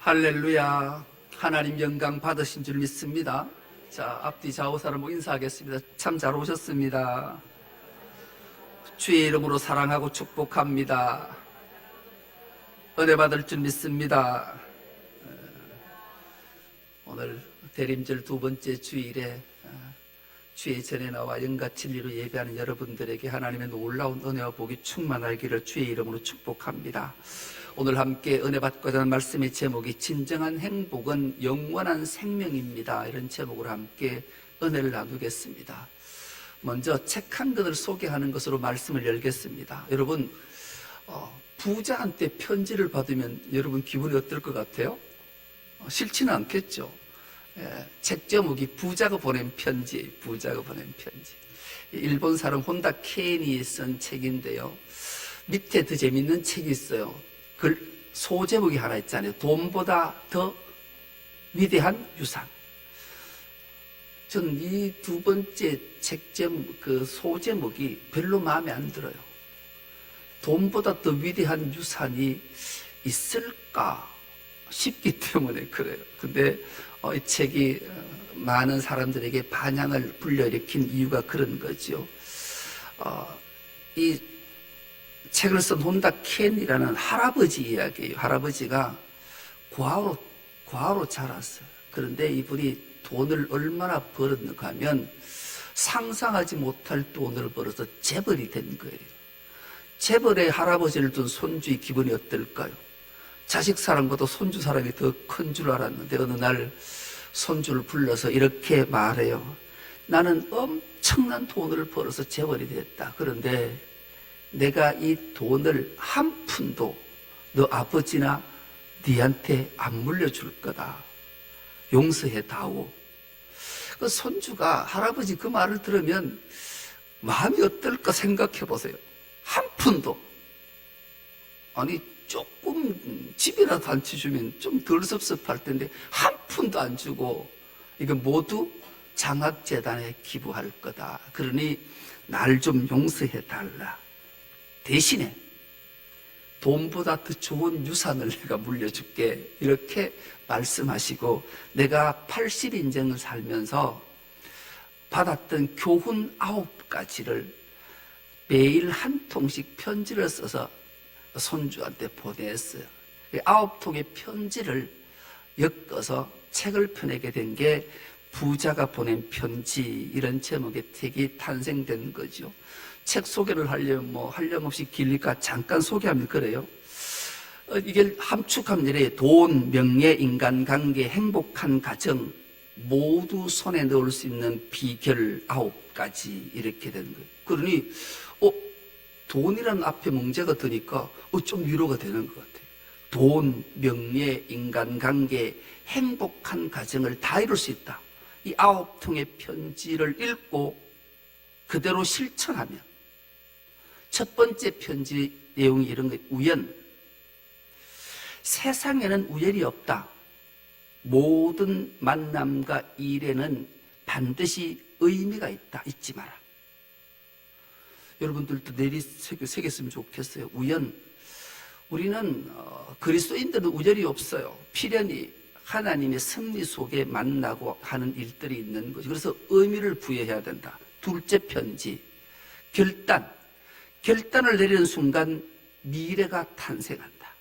할렐루야. 하나님 영광 받으신 줄 믿습니다. 자, 앞뒤 좌우 사람 인사하겠습니다. 참 잘 오셨습니다. 주의 이름으로 사랑하고 축복합니다. 은혜 받을 줄 믿습니다. 오늘 대림절 두 번째 주일에 주의 전에 나와 영과 진리로 예배하는 여러분들에게 하나님의 놀라운 은혜와 복이 충만하기를 주의 이름으로 축복합니다. 오늘 함께 은혜 받고자 하는 말씀의 제목이 진정한 행복은 영원한 생명입니다. 이런 제목으로 함께 은혜를 나누겠습니다. 먼저 책 한 권을 소개하는 것으로 말씀을 열겠습니다. 여러분, 부자한테 편지를 받으면 여러분 기분이 어떨 것 같아요? 싫지는 않겠죠. 책 제목이 부자가 보낸 편지, 부자가 보낸 편지. 일본 사람 혼다 케인이 쓴 책인데요. 밑에 더 재밌는 책이 있어요. 소제목이 하나 있잖아요. 돈보다 더 위대한 유산. 저는 이 두 번째 책 제목, 소제목이 별로 마음에 안 들어요. 돈보다 더 위대한 유산이 있을까 싶기 때문에 그래요. 근데 이 책이 많은 사람들에게 반향을 불러일으킨 이유가 그런 거죠. 이 책을 쓴 혼다 켄이라는 할아버지 이야기예요. 할아버지가 고아로 자랐어요. 그런데 이분이 돈을 얼마나 벌었는가 하면 상상하지 못할 돈을 벌어서 재벌이 된 거예요. 재벌의 할아버지를 둔 손주의 기분이 어떨까요? 자식 사랑보다 손주 사랑이 더 큰 줄 알았는데 어느 날 손주를 불러서 이렇게 말해요. 나는 엄청난 돈을 벌어서 재벌이 됐다. 그런데 내가 이 돈을 한 푼도 너 아버지나 네한테 안 물려줄 거다. 용서해 다오. 그 손주가 할아버지 그 말을 들으면 마음이 어떨까 생각해 보세요. 한 푼도. 아니 조금 집이라도 한 채 주면 좀 덜 섭섭할 텐데 한 푼도 안 주고 이거 모두 장학재단에 기부할 거다. 그러니 날 좀 용서해 달라. 대신에 돈보다 더 좋은 유산을 내가 물려줄게. 이렇게 말씀하시고 내가 80인생을 살면서 받았던 교훈 9가지를 매일 한 통씩 편지를 써서 손주한테 보냈어요. 9통의 편지를 엮어서 책을 펴내게 된 게 부자가 보낸 편지, 이런 제목의 책이 탄생된 거죠. 책 소개를 하려면 한량없이 길니까 잠깐 소개하면 그래요. 이게 함축하면 이래 돈, 명예, 인간관계, 행복한 가정 모두 손에 넣을 수 있는 비결 9가지 이렇게 되는 거예요. 그러니 돈이라는 앞에 문제가 드니까 좀 위로가 되는 것 같아요. 돈, 명예, 인간관계, 행복한 가정을 다 이룰 수 있다. 이 9통의 편지를 읽고 그대로 실천하면 첫 번째 편지 내용이 이런 거예요. 우연. 세상에는 우연이 없다. 모든 만남과 일에는 반드시 의미가 있다. 잊지 마라. 여러분들도 내리 새겼으면 좋겠어요. 우연. 우리는 그리스도인들은 우연이 없어요. 필연히 하나님의 섭리 속에 만나고 하는 일들이 있는 거죠. 그래서 의미를 부여해야 된다. 둘째 편지. 결단을 내리는 순간 미래가 탄생한다.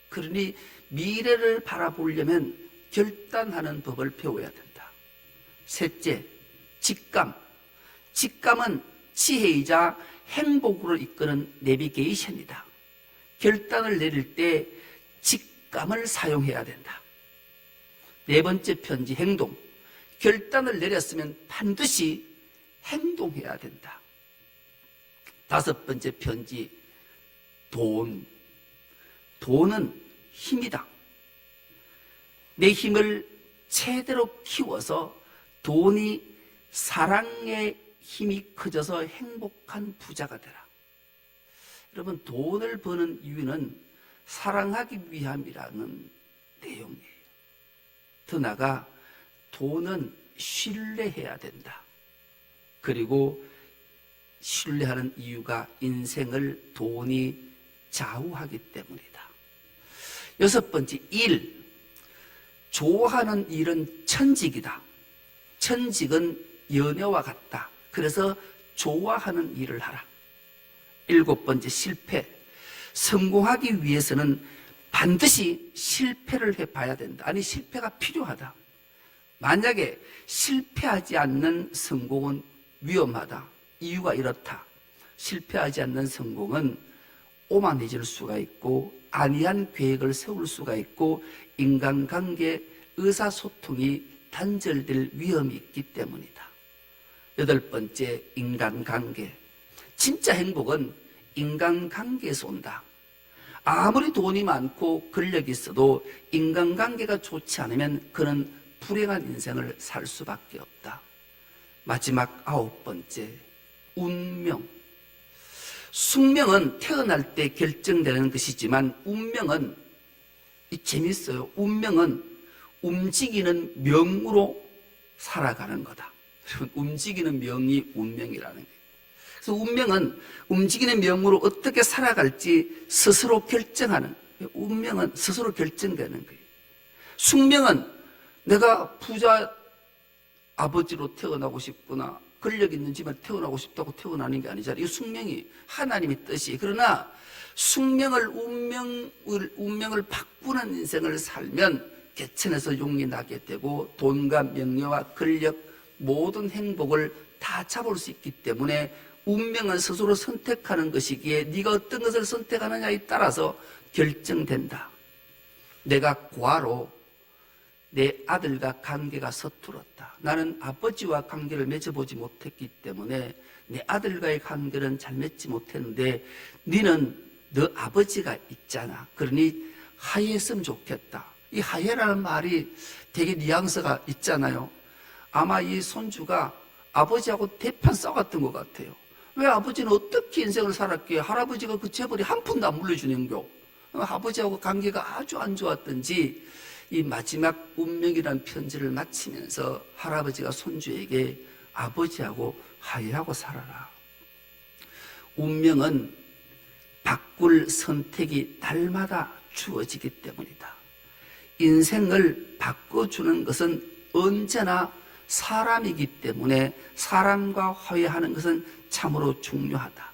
그러니 미래를 바라보려면 결단하는 법을 배워야 된다. 셋째, 직감은 지혜이자 행복으로 이끄는 내비게이션이다. 결단을 내릴 때 직감을 사용해야 된다. 네 번째 편지, 행동. 결단을 내렸으면 반드시 행동해야 된다. 다섯 번째 편지, 돈은 힘이다. 내 힘을 최대로 키워서 돈이 사랑의 힘이 커져서 행복한 부자가 되라. 여러분, 돈을 버는 이유는 사랑하기 위함이라는 내용이에요. 더 나아가 돈은 신뢰해야 된다. 그리고 신뢰하는 이유가 인생을 돈이 좌우하기 때문이다. 여섯 번째, 좋아하는 일은 천직이다. 천직은 연애와 같다. 그래서 좋아하는 일을 하라. 7번째, 실패. 성공하기 위해서는 반드시 실패를 해봐야 된다. 아니, 실패가 필요하다. 만약에 실패하지 않는 성공은 위험하다. 이유가 이렇다. 실패하지 않는 성공은 오만해질 수가 있고 안이한 계획을 세울 수가 있고 인간관계, 의사소통이 단절될 위험이 있기 때문이다. 8번째, 인간관계. 진짜 행복은 인간관계에서 온다. 아무리 돈이 많고 권력이 있어도 인간관계가 좋지 않으면 그는 불행한 인생을 살 수밖에 없다. 마지막 9번째, 운명. 숙명은 태어날 때 결정되는 것이지만 운명은 재밌어요. 운명은 움직이는 명으로 살아가는 거다. 여러분, 움직이는 명이 운명이라는 거예요. 그래서 운명은 움직이는 명으로 어떻게 살아갈지 스스로 결정하는 거예요. 운명은 스스로 결정되는 거예요. 숙명은 내가 부자 아버지로 태어나고 싶구나, 권력 있는 집에 태어나고 싶다고 태어나는 게 아니잖아요. 이 숙명이 하나님의 뜻이. 그러나 숙명을 운명을 바꾸는 인생을 살면 개천에서 용이 나게 되고 돈과 명예와 권력, 모든 행복을 다 잡을 수 있기 때문에 운명은 스스로 선택하는 것이기에 네가 어떤 것을 선택하느냐에 따라서 결정된다. 내가 과로 내 아들과 관계가 서툴었다. 나는 아버지와 관계를 맺어보지 못했기 때문에 내 아들과의 관계는 잘 맺지 못했는데 너는 너 아버지가 있잖아. 그러니 화해했으면 좋겠다. 이 화해라는 말이 되게 뉘앙스가 있잖아요. 아마 이 손주가 아버지하고 대판 싸웠던 것 같아요. 왜 아버지는 어떻게 인생을 살았기에 할아버지가 그 재벌이 한 푼도 안 물려주는겨. 아버지하고 관계가 아주 안 좋았던지 이 마지막 운명이라는 편지를 마치면서 할아버지가 손주에게 아버지하고 화해하고 살아라. 운명은 바꿀 선택이 날마다 주어지기 때문이다. 인생을 바꿔주는 것은 언제나 사람이기 때문에 사람과 화해하는 것은 참으로 중요하다.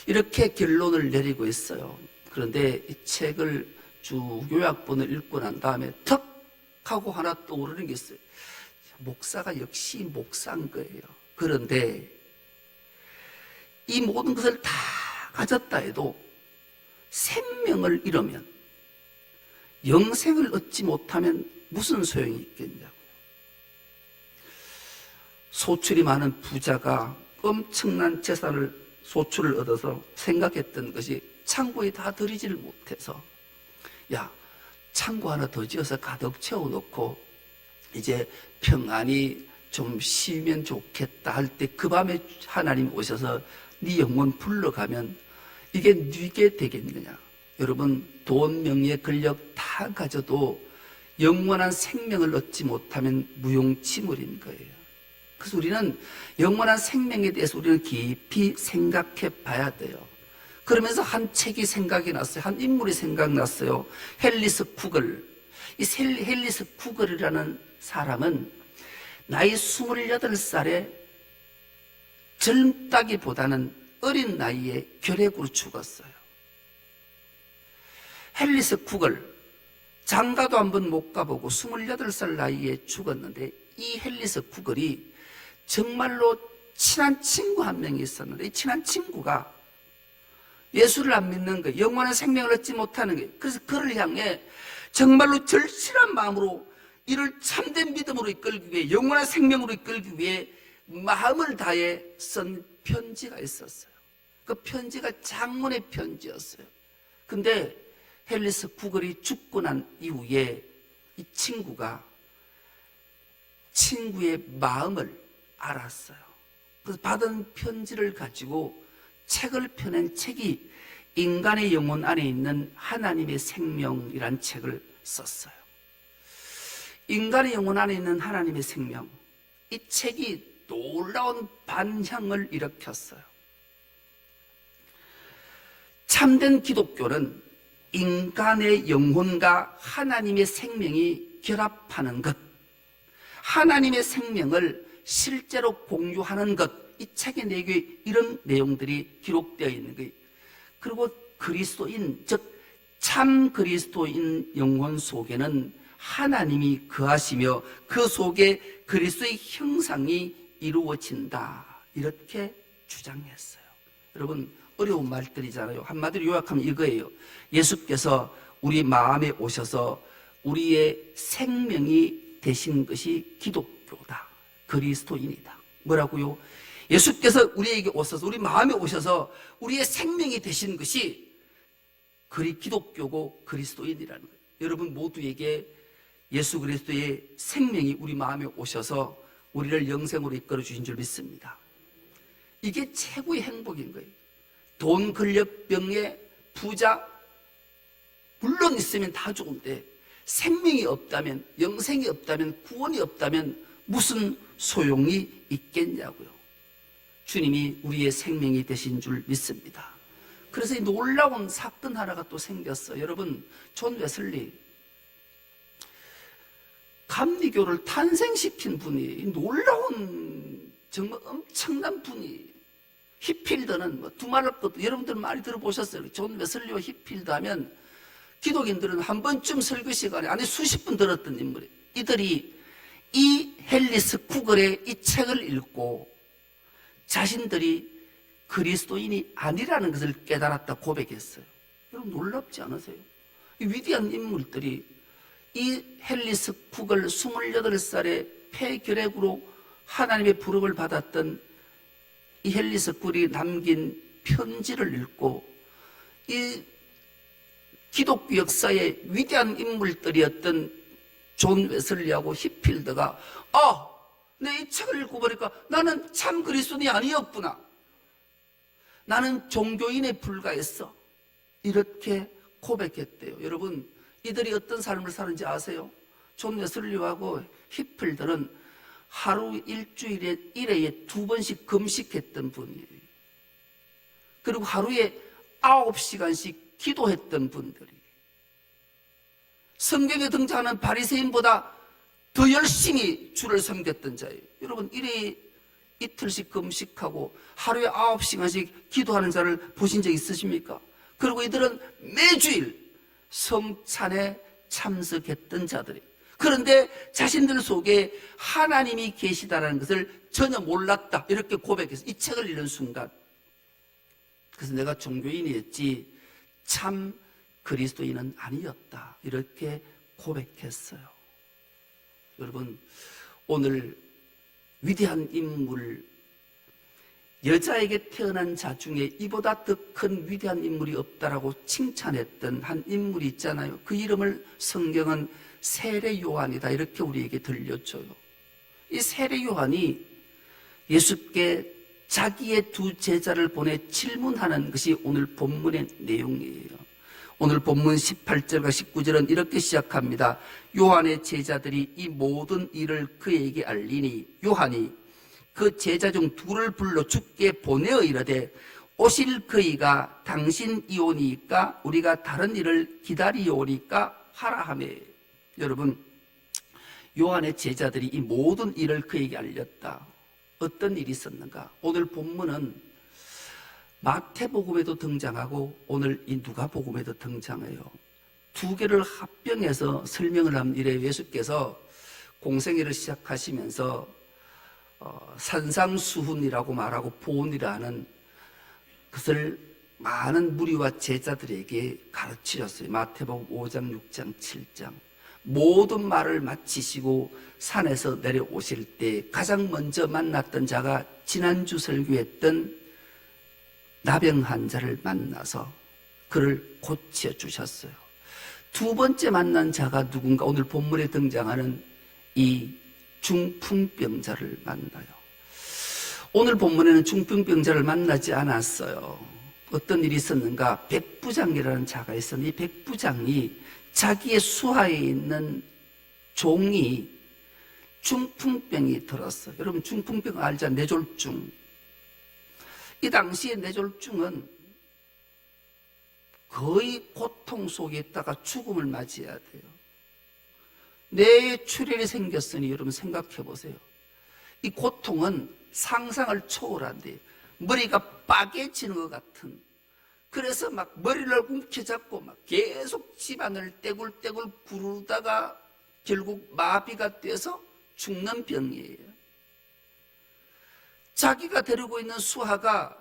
이렇게 결론을 내리고 있어요. 그런데 이 책을 쭉 요약본을 읽고 난 다음에 턱 하고 하나 떠오르는 게 있어요. 목사가 역시 목사인 거예요. 그런데 이 모든 것을 다 가졌다 해도 생명을 잃으면, 영생을 얻지 못하면 무슨 소용이 있겠냐고요. 소출이 많은 부자가 엄청난 재산을, 소출을 얻어서 생각했던 것이 창고에 다 들이지를 못해서, 야, 창고 하나 더 지어서 가득 채워놓고 이제 평안이 좀 쉬면 좋겠다 할 때 그 밤에 하나님 오셔서 네 영혼 불러가면 이게 네게 되겠느냐. 여러분, 돈, 명예, 권력 다 가져도 영원한 생명을 얻지 못하면 무용지물인 거예요. 그래서 우리는 영원한 생명에 대해서 우리는 깊이 생각해 봐야 돼요. 그러면서 한 책이 생각이 났어요. 한 인물이 생각났어요. 헬리스 쿠글. 이 헬리스 쿠글이라는 사람은 나이 28살에 젊다기보다는 어린 나이에 결핵으로 죽었어요. 헬리스 쿠글, 장가도 한번 못 가보고 28살 나이에 죽었는데, 이 헬리스 쿠글이 정말로 친한 친구 한 명이 있었는데, 이 친한 친구가 예수를 안 믿는 거예요. 영원한 생명을 얻지 못하는 거예요. 그래서 그를 향해 정말로 절실한 마음으로 이를 참된 믿음으로 이끌기 위해, 영원한 생명으로 이끌기 위해 마음을 다해 쓴 편지가 있었어요. 그 편지가 장문의 편지였어요. 근데 헬리스 쿠글이 죽고 난 이후에 이 친구가 친구의 마음을 알았어요. 그래서 받은 편지를 가지고 책을 펴낸 책이 인간의 영혼 안에 있는 하나님의 생명이란 책을 썼어요. 인간의 영혼 안에 있는 하나님의 생명, 이 책이 놀라운 반향을 일으켰어요. 참된 기독교는 인간의 영혼과 하나님의 생명이 결합하는 것, 하나님의 생명을 실제로 공유하는 것, 이 책의 내용에 이런 내용들이 기록되어 있는 거예요. 그리고 그리스도인, 즉 참 그리스도인 영혼 속에는 하나님이 거하시며 그 속에 그리스도의 형상이 이루어진다, 이렇게 주장했어요. 여러분, 어려운 말들이잖아요. 한마디로 요약하면 이거예요. 예수께서 우리 마음에 오셔서 우리의 생명이 되신 것이 기독교다, 그리스도인이다. 뭐라고요? 예수께서 우리에게 오셔서 우리 마음에 오셔서 우리의 생명이 되신 것이 기독교고 그리스도인이라는 거예요. 여러분 모두에게 예수 그리스도의 생명이 우리 마음에 오셔서 우리를 영생으로 이끌어 주신 줄 믿습니다. 이게 최고의 행복인 거예요. 돈, 권력, 명예, 부자 물론 있으면 다 좋은데 생명이 없다면, 영생이 없다면, 구원이 없다면 무슨 소용이 있겠냐고요. 주님이 우리의 생명이 되신 줄 믿습니다. 그래서 이 놀라운 사건 하나가 또 생겼어요. 여러분, 존 웨슬리, 감리교를 탄생시킨 분이, 놀라운 정말 엄청난 분이, 히필드는 뭐 두말할 것도 여러분들 많이 들어보셨어요. 존 웨슬리와 히필드 하면 기독인들은 한 번쯤 설교 시간에 안에 수십 분 들었던 인물이에요. 이들이 이 헬리스 쿠글의 이 책을 읽고 자신들이 그리스도인이 아니라는 것을 깨달았다 고백했어요. 여러분 놀랍지 않으세요? 이 위대한 인물들이 이 헬리스 쿠글 28살의 폐결핵으로 하나님의 부름을 받았던 이 헬리스 쿠글이 남긴 편지를 읽고 이 기독교 역사의 위대한 인물들이었던 존 웨슬리하고 히필드가 내 이 책을 읽고 보니까 나는 참 그리스도인이 아니었구나, 나는 종교인에 불과했어, 이렇게 고백했대요. 여러분, 이들이 어떤 삶을 사는지 아세요? 존 웨슬리하고 히필드는 하루 일주일에 1회에 2번씩 금식했던 분이에요. 그리고 하루에 9시간씩 기도했던 분들이, 성경에 등장하는 바리새인보다 더 열심히 주를 섬겼던 자예요. 여러분, 이틀씩 금식하고 하루에 9시간씩 기도하는 자를 보신 적 있으십니까? 그리고 이들은 매주일 성찬에 참석했던 자들이에요. 그런데 자신들 속에 하나님이 계시다는 것을 전혀 몰랐다, 이렇게 고백해서 이 책을 읽는 순간, 그래서 내가 종교인이었지 참 그리스도인은 아니었다, 이렇게 고백했어요. 여러분, 오늘 위대한 인물, 여자에게 태어난 자 중에 이보다 더 큰 위대한 인물이 없다라고 칭찬했던 한 인물이 있잖아요. 그 이름을 성경은 세례 요한이다, 이렇게 우리에게 들려줘요. 이 세례 요한이 예수께 자기의 두 제자를 보내 질문하는 것이 오늘 본문의 내용이에요. 오늘 본문 18절과 19절은 이렇게 시작합니다. 요한의 제자들이 이 모든 일을 그에게 알리니 요한이 그 제자 중 둘을 불러 주께 보내어 이르되 오실 그이가 당신이오니까 우리가 다른 일을 기다리오니까 하라 하며. 여러분, 요한의 제자들이 이 모든 일을 그에게 알렸다. 어떤 일이 있었는가? 오늘 본문은 마태복음에도 등장하고 오늘 이 누가복음에도 등장해요. 두 개를 합병해서 설명을 하면 이래요. 예수께서 공생애를 시작하시면서 산상수훈이라고 말하고 보훈이라는 것을 많은 무리와 제자들에게 가르치셨어요. 마태복음 5장, 6장, 7장. 모든 말을 마치시고 산에서 내려오실 때 가장 먼저 만났던 자가 지난주 설교했던 나병 환자를 만나서 그를 고쳐주셨어요. 두 번째 만난 자가 누군가? 오늘 본문에 등장하는 이 중풍병자를 만나요. 오늘 본문에는 중풍병자를 만나지 않았어요. 어떤 일이 있었는가? 백부장이라는 자가 있었는데 이 백부장이 자기의 수하에 있는 종이 중풍병이 들었어요. 여러분, 중풍병 알죠? 뇌졸중. 이 당시에 뇌졸중은 거의 고통 속에 있다가 죽음을 맞이해야 돼요. 뇌에 출혈이 생겼으니 여러분 생각해 보세요. 이 고통은 상상을 초월한대요. 머리가 빠개지는 것 같은. 그래서 막 머리를 움켜잡고 막 계속 집안을 떼굴떼굴 구르다가 결국 마비가 돼서 죽는 병이에요. 자기가 데리고 있는 수하가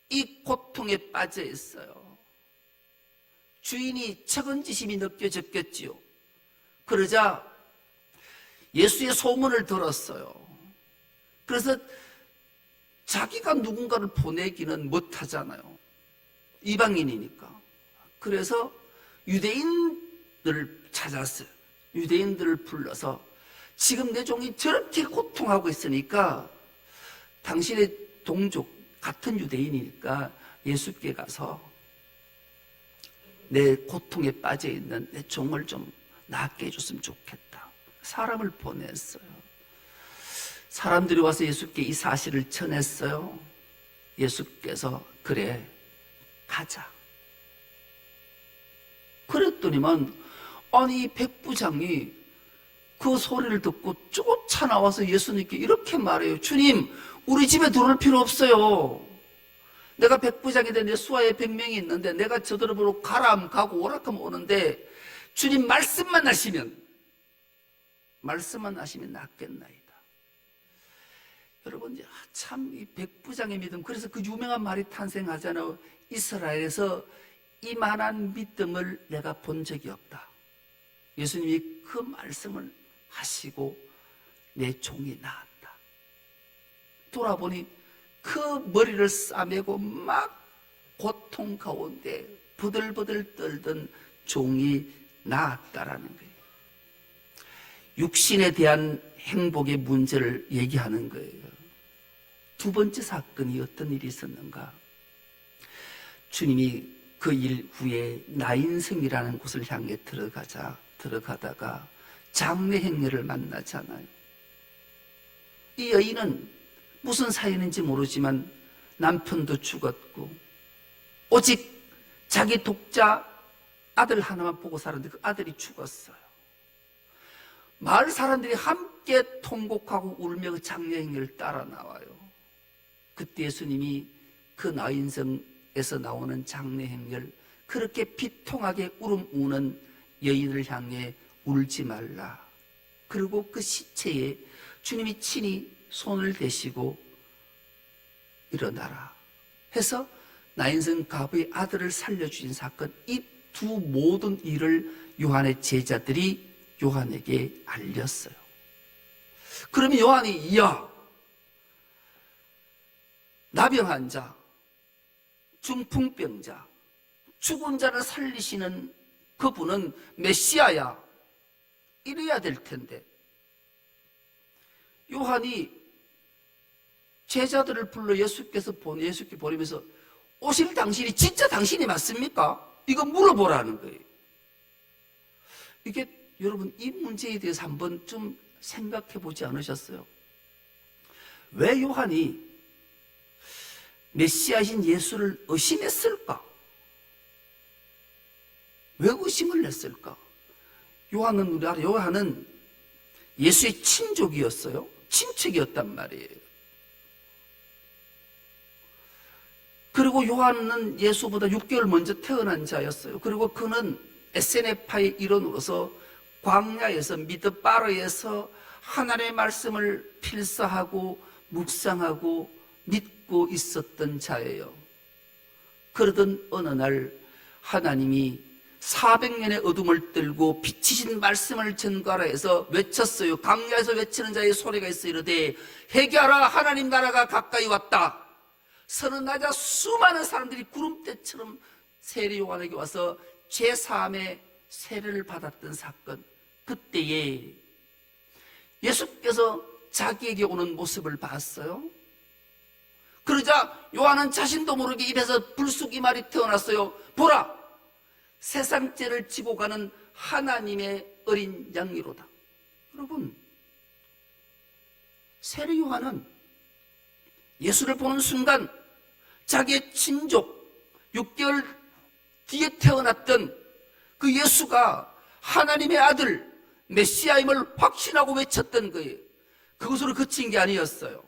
이 고통에 빠져 있어요. 주인이 책임지심이 느껴졌겠지요. 그러자 예수의 소문을 들었어요. 그래서 자기가 누군가를 보내기는 못하잖아요. 이방인이니까. 그래서 유대인들을 찾았어요. 유대인들을 불러서 지금 내 종이 저렇게 고통하고 있으니까 당신의 동족 같은 유대인이니까 예수께 가서 내 고통에 빠져 있는 내 종을 좀 낫게 해줬으면 좋겠다. 사람을 보냈어요. 사람들이 와서 예수께 이 사실을 전했어요. 예수께서 그래 가자. 그랬더니만 아니 백부장이 그 소리를 듣고 쫓아나와서 예수님께 이렇게 말해요. 주님, 우리 집에 들어올 필요 없어요. 내가 백부장인데 내 수하에 100명이 있는데 내가 저들을 보러 가라 하면 가고 오라 하면 오는데 주님 말씀만 하시면 낫겠나이다. 여러분 참 이 백부장의 믿음, 그래서 그 유명한 말이 탄생하잖아요. 이스라엘에서 이만한 믿음을 내가 본 적이 없다. 예수님이 그 말씀을 하시고 내 종이 나았다. 돌아보니 그 머리를 싸매고 막 고통 가운데 부들부들 떨던 종이 나았다라는 거예요. 육신에 대한 행복의 문제를 얘기하는 거예요. 두 번째 사건이 어떤 일이 있었는가? 주님이 그 일 후에 나인성이라는 곳을 향해 들어가다가 장례 행렬을 만나잖아요. 이 여인은 무슨 사연인지 모르지만 남편도 죽었고 오직 자기 독자 아들 하나만 보고 살았는데 그 아들이 죽었어요. 마을 사람들이 함께 통곡하고 울며 그 장례 행렬을 따라 나와요. 그때 예수님이 그 나인성에서 나오는 장례 행렬, 그렇게 비통하게 울음 우는 여인을 향해 울지 말라. 그리고 그 시체에 주님이 친히 손을 대시고 일어나라 해서 나인성 가부의 아들을 살려주신 사건, 이 두 모든 일을 요한의 제자들이 요한에게 알렸어요. 그러면 요한이 나병한 자, 중풍병자, 죽은 자를 살리시는 그분은 메시아야, 이래야 될 텐데 요한이 제자들을 불러 예수께 보내면서 오실 당신이 진짜 당신이 맞습니까? 이거 물어보라는 거예요. 이게 여러분 이 문제에 대해서 한번 좀 생각해 보지 않으셨어요? 왜 요한이 메시아신 예수를 의심했을까? 왜 의심을 했을까? 요한은 예수의 친족이었어요. 친척이었단 말이에요. 그리고 요한은 예수보다 6개월 먼저 태어난 자였어요. 그리고 그는 에세네파의 일원으로서 광야에서 미드바르에서 하나님의 말씀을 필사하고 묵상하고 믿고 있었던 자예요. 그러던 어느 날 하나님이 400년의 어둠을 떨고 빛이신 말씀을 전가라 해서 외쳤어요. 광야에서 외치는 자의 소리가 있어 이르되 회개하라, 하나님 나라가 가까이 왔다. 서른나자 수많은 사람들이 구름대처럼 세례 요한에게 와서 제3의 세례를 받았던 사건, 그때에 예수께서 자기에게 오는 모습을 봤어요. 그러자 요한은 자신도 모르게 입에서 불쑥 이 말이 태어났어요. 보라, 세상 죄를 지고 가는 하나님의 어린 양이로다. 여러분, 세례 요한은 예수를 보는 순간 자기의 친족 6개월 뒤에 태어났던 그 예수가 하나님의 아들 메시아임을 확신하고 외쳤던 거예요. 그것으로 그친 게 아니었어요.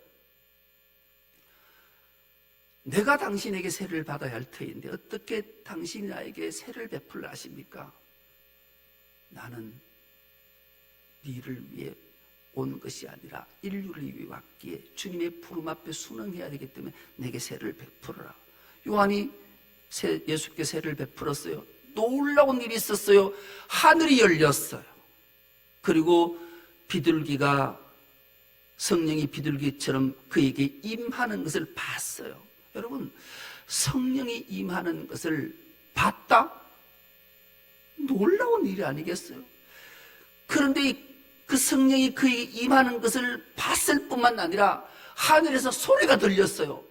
내가 당신에게 세를 받아야 할 터인데 어떻게 당신이 나에게 세를 베풀라 하십니까? 나는 너를 위해 온 것이 아니라 인류를 위해 왔기에 주님의 부름 앞에 순응해야 되기 때문에 내게 세를 베풀어라. 요한이 예수께 세를 베풀었어요. 놀라운 일이 있었어요. 하늘이 열렸어요. 그리고 비둘기가, 성령이 비둘기처럼 그에게 임하는 것을 봤어요. 여러분, 성령이 임하는 것을 봤다? 놀라운 일이 아니겠어요? 그런데 그 성령이 그에게 임하는 것을 봤을 뿐만 아니라 하늘에서 소리가 들렸어요.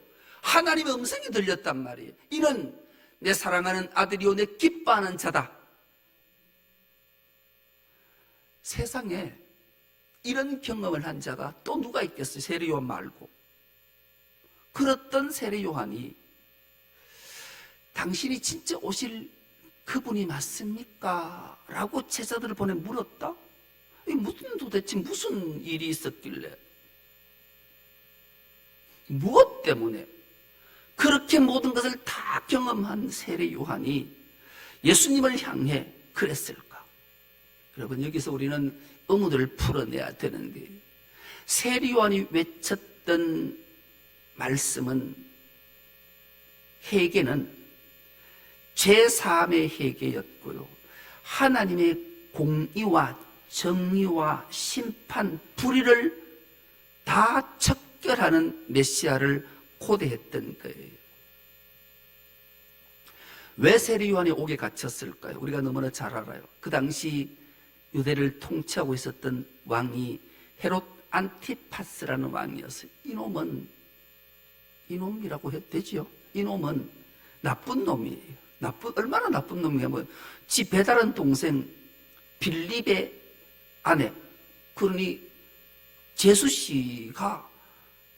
하나님의 음성이 들렸단 말이에요. 이는 내 사랑하는 아들이요 내 기뻐하는 자다. 세상에 이런 경험을 한 자가 또 누가 있겠어요? 세례요한 말고. 그랬던 세례요한이 당신이 진짜 오실 그분이 맞습니까? 라고 제자들을 보내 물었다? 도대체 무슨 일이 있었길래? 무엇 때문에 그렇게 모든 것을 다 경험한 세례 요한이 예수님을 향해 그랬을까? 여러분, 여기서 우리는 의문을 풀어내야 되는 거예요. 세례 요한이 외쳤던 말씀은, 회개는 제3의 회개였고요, 하나님의 공의와 정의와 심판, 불의를 다 척결하는 메시아를 고대했던 거예요. 왜 세례 요한이 옥에 갇혔을까요? 우리가 너무나 잘 알아요. 그 당시 유대를 통치하고 있었던 왕이 헤롯 안티파스라는 왕이었어요. 이놈이라고 해도 되지요? 이놈은 나쁜 놈이에요. 얼마나 나쁜 놈이냐면, 지 배다른 동생 빌립의 아내, 그러니 제수씨가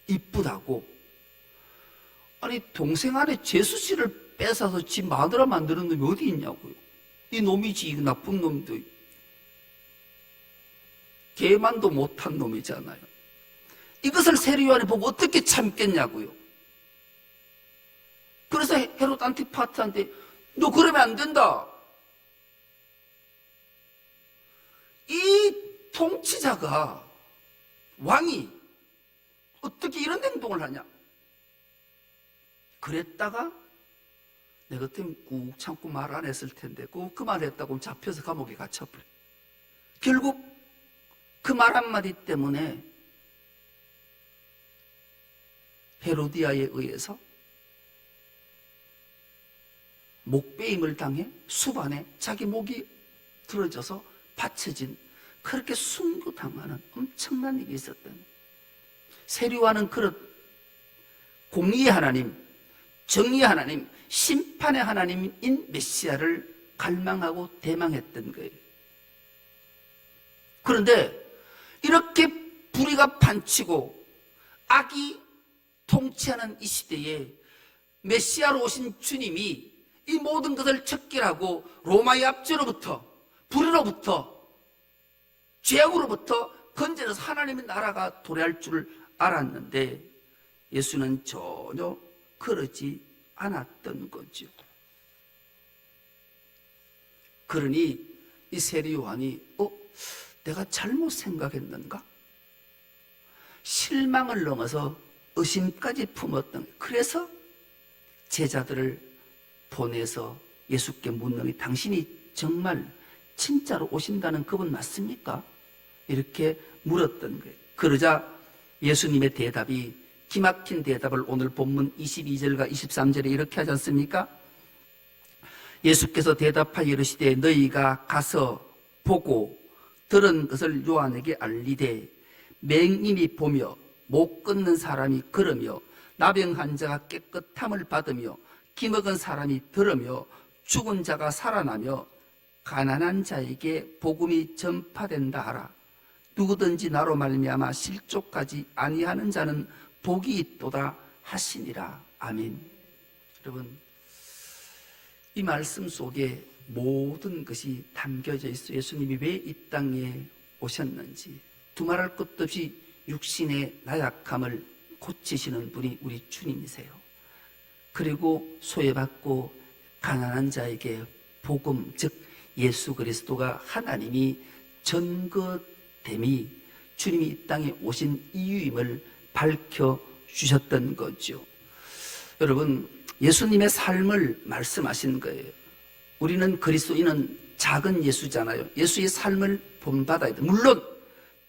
이쁘다고, 아니 동생 아내 제수씨를 뺏어서 지 마누라 만드는 놈이 어디 있냐고요. 이 놈이지, 이 나쁜 놈도. 개만도 못한 놈이잖아요. 이것을 세례 요한이 보고 어떻게 참겠냐고요. 그래서 헤롯 안티파스한테 너 그러면 안 된다. 이 통치자가, 왕이 어떻게 이런 행동을 하냐? 그랬다가 내 같으면 꾹 참고 말 안 했을 텐데 그 말 했다고 잡혀서 감옥에 갇혀버려. 결국 그 말 한마디 때문에 헤로디아에 의해서 목베임을 당해 수반에 자기 목이 들어져서 받쳐진, 그렇게 순교당하는 엄청난 일이 있었던, 세례요한은 그런 공의의 하나님, 정의의 하나님, 심판의 하나님인 메시아를 갈망하고 대망했던 거예요. 그런데 이렇게 불의가 판치고 악이 통치하는 이 시대에 메시아로 오신 주님이 이 모든 것을 척결하고 로마의 압제로부터, 불의로부터, 죄악으로부터 건져서 하나님의 나라가 도래할 줄 알았는데 예수는 전혀 그러지 않았던 거죠. 그러니 이 세례 요한이 내가 잘못 생각했는가? 실망을 넘어서 의심까지 품었던, 그래서 제자들을 보내서 예수께 묻는 게, 당신이 정말 진짜로 오신다는 그분 맞습니까? 이렇게 물었던 거예요. 그러자 예수님의 대답이, 기막힌 대답을 오늘 본문 22절과 23절에 이렇게 하지 않습니까? 예수께서 대답하여 이르시되 너희가 가서 보고 들은 것을 요한에게 알리되, 맹인이 보며 못 걷는 사람이 걸으며 나병 환자가 깨끗함을 받으며 기먹은 사람이 들으며 죽은 자가 살아나며 가난한 자에게 복음이 전파된다 하라. 누구든지 나로 말미암아 실족하지 아니하는 자는 복이 있도다 하시니라. 아멘. 여러분, 이 말씀 속에 모든 것이 담겨져 있어요. 예수님이 왜 이 땅에 오셨는지 두말할 것도 없이 육신의 나약함을 고치시는 분이 우리 주님이세요. 그리고 소외받고 가난한 자에게 복음, 즉 예수 그리스도가 하나님이 전거됨이 주님이 이 땅에 오신 이유임을 밝혀주셨던 거죠. 여러분, 예수님의 삶을 말씀하신 거예요. 우리는 그리스도인은 작은 예수잖아요. 예수의 삶을 본받아야 돼요. 물론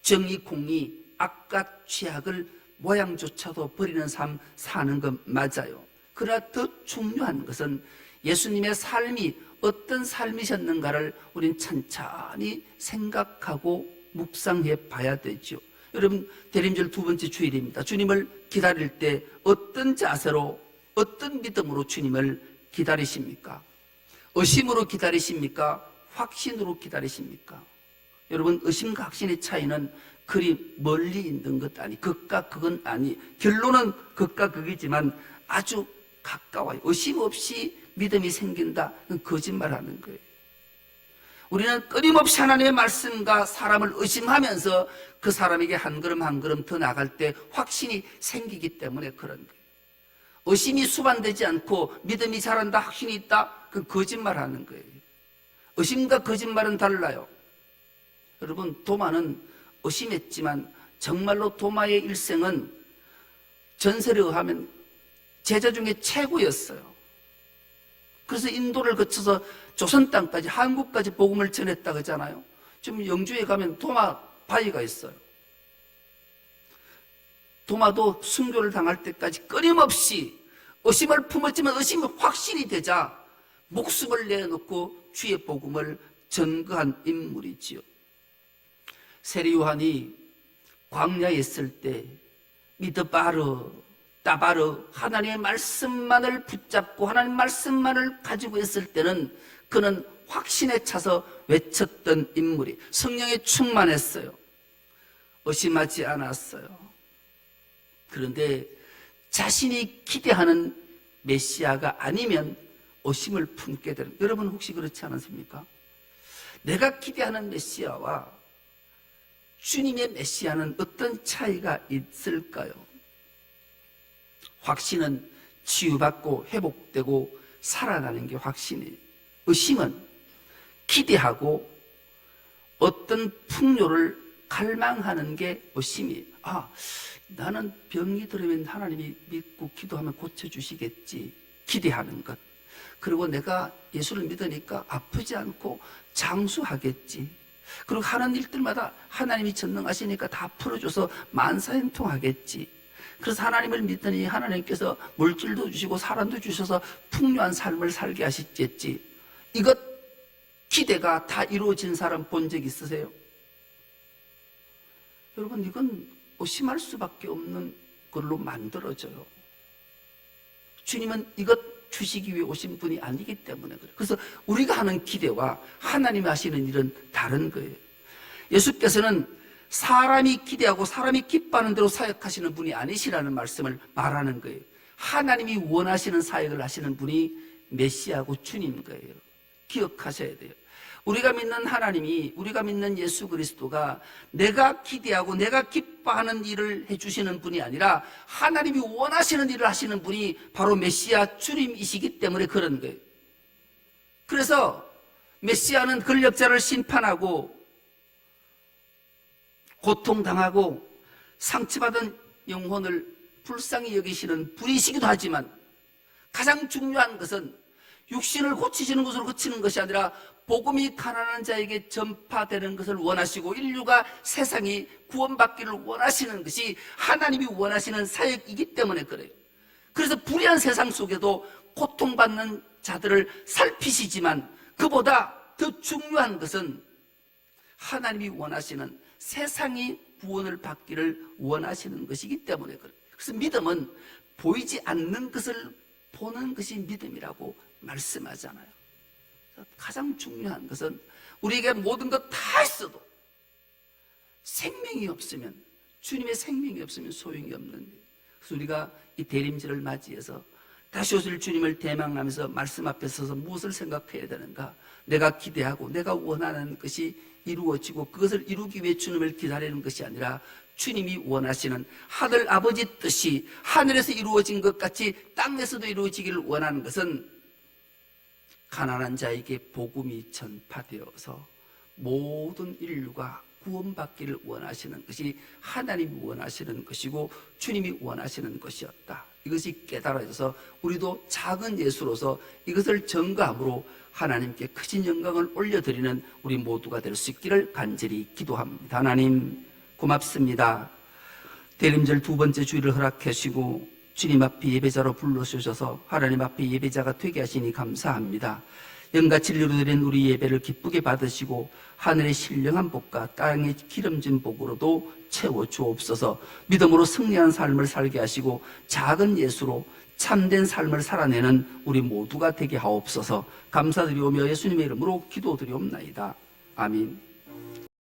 정의, 공의, 악과 죄악을 모양조차도 버리는 삶 사는 것 맞아요. 그러나 더 중요한 것은 예수님의 삶이 어떤 삶이셨는가를 우리는 천천히 생각하고 묵상해 봐야 되죠. 여러분, 대림절 두 번째 주일입니다. 주님을 기다릴 때 어떤 자세로, 어떤 믿음으로 주님을 기다리십니까? 의심으로 기다리십니까? 확신으로 기다리십니까? 여러분, 의심과 확신의 차이는 그리 멀리 있는 것 아니, 극과 극은 아니, 결론은 극과 극이지만 아주 가까워요. 의심 없이 믿음이 생긴다, 그건 거짓말하는 거예요. 우리는 끊임없이 하나님의 말씀과 사람을 의심하면서 그 사람에게 한 걸음 한 걸음 더 나갈 때 확신이 생기기 때문에 그런 거예요. 의심이 수반되지 않고 믿음이 자란다, 확신이 있다, 그건 거짓말하는 거예요. 의심과 거짓말은 달라요. 여러분, 도마는 의심했지만 정말로 도마의 일생은 전설에 의하면 제자 중에 최고였어요. 그래서 인도를 거쳐서 조선 땅까지, 한국까지 복음을 전했다 그러잖아요. 지금 영주에 가면 도마 바위가 있어요. 도마도 순교를 당할 때까지 끊임없이 의심을 품었지만 의심이 확신이 되자 목숨을 내놓고 주의 복음을 전거한 인물이지요. 세례 요한이 광야에 있을 때 미드바르, 따바르, 하나님의 말씀만을 붙잡고 하나님의 말씀만을 가지고 있을 때는 그는 확신에 차서 외쳤던 인물이, 성령에 충만했어요. 의심하지 않았어요. 그런데 자신이 기대하는 메시아가 아니면 의심을 품게 되는, 여러분 혹시 그렇지 않으십니까? 내가 기대하는 메시아와 주님의 메시아는 어떤 차이가 있을까요? 확신은 치유받고 회복되고 살아나는 게 확신이에요. 의심은 기대하고 어떤 풍요를 갈망하는 게 의심이에요. 아, 나는 병이 들으면 하나님이 믿고 기도하면 고쳐주시겠지, 기대하는 것. 그리고 내가 예수를 믿으니까 아프지 않고 장수하겠지. 그리고 하는 일들마다 하나님이 전능하시니까 다 풀어줘서 만사형통하겠지. 그래서 하나님을 믿더니 하나님께서 물질도 주시고 사람도 주셔서 풍요한 삶을 살게 하시겠지. 이것 기대가 다 이루어진 사람 본 적 있으세요? 여러분, 이건 의심할 수밖에 없는 걸로 만들어져요. 주님은 이것 주시기 위해 오신 분이 아니기 때문에 그래요. 그래서 우리가 하는 기대와 하나님이 하시는 일은 다른 거예요. 예수께서는 사람이 기대하고 사람이 기뻐하는 대로 사역하시는 분이 아니시라는 말씀을 말하는 거예요. 하나님이 원하시는 사역을 하시는 분이 메시아고 주님 거예요. 기억하셔야 돼요. 우리가 믿는 하나님이, 우리가 믿는 예수 그리스도가 내가 기대하고 내가 기뻐하는 일을 해주시는 분이 아니라 하나님이 원하시는 일을 하시는 분이 바로 메시아 주님이시기 때문에 그런 거예요. 그래서 메시아는 권력자를 심판하고 고통당하고 상처받은 영혼을 불쌍히 여기시는 분이시기도 하지만 가장 중요한 것은 육신을 고치시는 것으로 그치는 것이 아니라 복음이 가난한 자에게 전파되는 것을 원하시고 인류가 세상이 구원받기를 원하시는 것이 하나님이 원하시는 사역이기 때문에 그래요. 그래서 불의한 세상 속에도 고통받는 자들을 살피시지만 그보다 더 중요한 것은 하나님이 원하시는 세상이 구원을 받기를 원하시는 것이기 때문에 그래요. 그래서 믿음은 보이지 않는 것을 보는 것이 믿음이라고 말씀하잖아요. 가장 중요한 것은 우리에게 모든 것 다 있어도 생명이 없으면, 주님의 생명이 없으면 소용이 없는 거예요. 그래서 우리가 이 대림절을 맞이해서 다시 오실 주님을 대망하면서 말씀 앞에 서서 무엇을 생각해야 되는가? 내가 기대하고 내가 원하는 것이 이루어지고 그것을 이루기 위해 주님을 기다리는 것이 아니라 주님이 원하시는 하늘 아버지 뜻이 하늘에서 이루어진 것 같이 땅에서도 이루어지기를 원하는 것은 가난한 자에게 복음이 전파되어서 모든 인류가 구원받기를 원하시는 것이 하나님이 원하시는 것이고 주님이 원하시는 것이었다. 이것이 깨달아져서 우리도 작은 예수로서 이것을 전가함으로 하나님께 크신 영광을 올려드리는 우리 모두가 될 수 있기를 간절히 기도합니다. 하나님 고맙습니다. 대림절 두 번째 주일을 허락해 주시고 주님 앞에 예배자로 불러주셔서 하나님 앞에 예배자가 되게 하시니 감사합니다. 영과 진리로 드린 우리 예배를 기쁘게 받으시고 하늘의 신령한 복과 땅의 기름진 복으로도 채워 주옵소서. 믿음으로 승리한 삶을 살게 하시고 작은 예수로 참된 삶을 살아내는 우리 모두가 되게 하옵소서. 감사드리오며 예수님의 이름으로 기도드리옵나이다. 아멘.